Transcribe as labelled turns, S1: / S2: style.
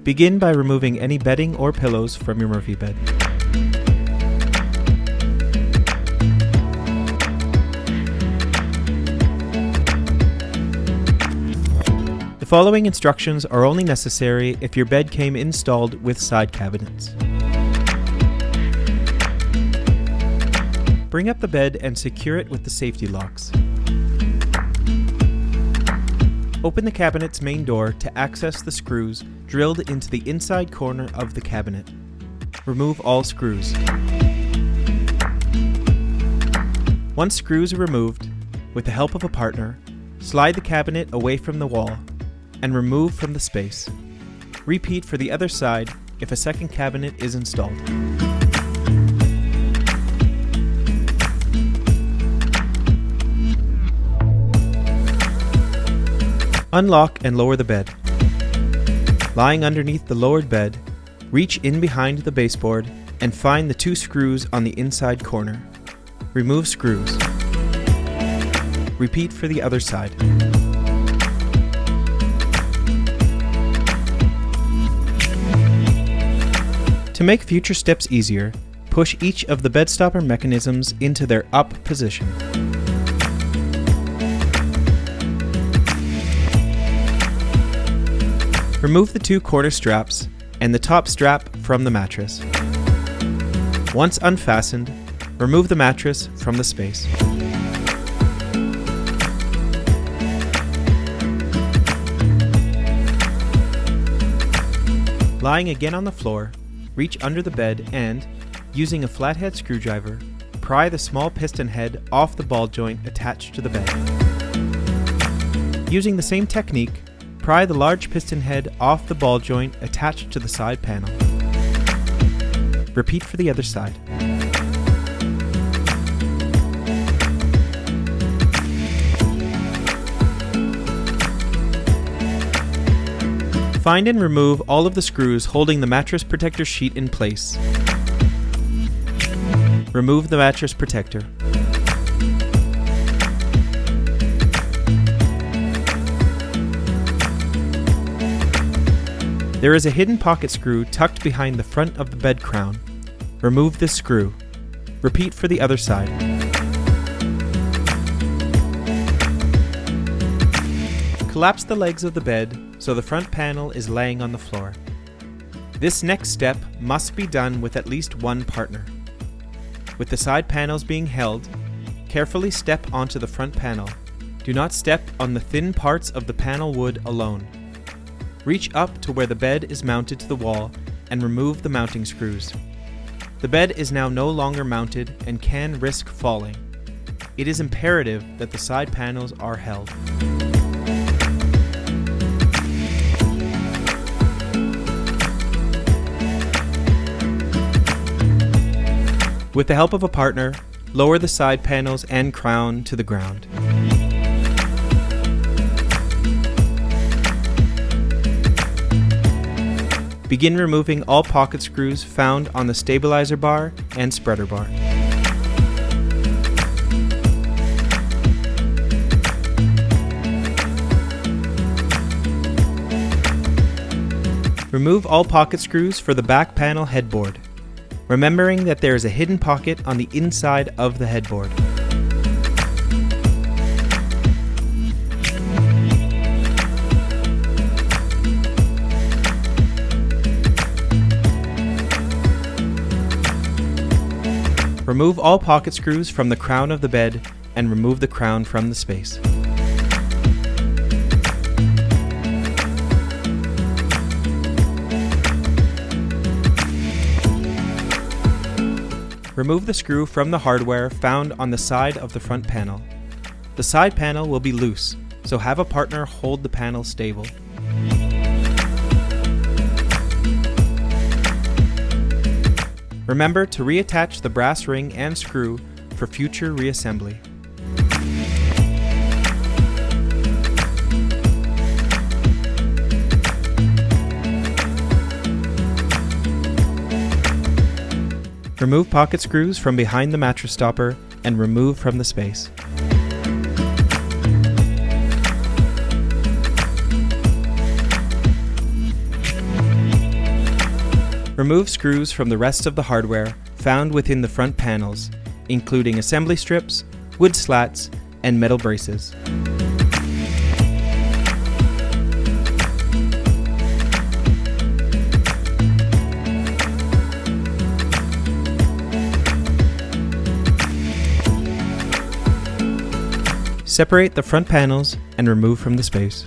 S1: Begin by removing any bedding or pillows from your Murphy bed. The following instructions are only necessary if your bed came installed with side cabinets. Bring up the bed and secure it with the safety locks. Open the cabinet's main door to access the screws drilled into the inside corner of the cabinet. Remove all screws. Once screws are removed, with the help of a partner, slide the cabinet away from the wall and remove from the space. Repeat for the other side if a second cabinet is installed. Unlock and lower the bed. Lying underneath the lowered bed, reach in behind the baseboard and find the 2 screws on the inside corner. Remove screws. Repeat for the other side. To make future steps easier, push each of the bed stopper mechanisms into their up position. Remove the 2 corner straps and the top strap from the mattress. Once unfastened, remove the mattress from the space. Lying again on the floor, reach under the bed and, using a flathead screwdriver, pry the small piston head off the ball joint attached to the bed. Using the same technique, pry the large piston head off the ball joint attached to the side panel. Repeat for the other side. Find and remove all of the screws holding the mattress protector sheet in place. Remove the mattress protector. There is a hidden pocket screw tucked behind the front of the bed crown. Remove this screw. Repeat for the other side. Collapse the legs of the bed so the front panel is laying on the floor. This next step must be done with at least one partner. With the side panels being held, carefully step onto the front panel. Do not step on the thin parts of the panel wood alone. Reach up to where the bed is mounted to the wall and remove the mounting screws. The bed is now no longer mounted and can risk falling. It is imperative that the side panels are held. With the help of a partner, lower the side panels and crown to the ground. Begin removing all pocket screws found on the stabilizer bar and spreader bar. Remove all pocket screws for the back panel headboard, remembering that there is a hidden pocket on the inside of the headboard. Remove all pocket screws from the crown of the bed and remove the crown from the space. Remove the screw from the hardware found on the side of the front panel. The side panel will be loose, so have a partner hold the panel stable. Remember to reattach the brass ring and screw for future reassembly. Remove pocket screws from behind the mattress stopper and remove from the space. Remove screws from the rest of the hardware found within the front panels, including assembly strips, wood slats, and metal braces. Separate the front panels and remove from the space.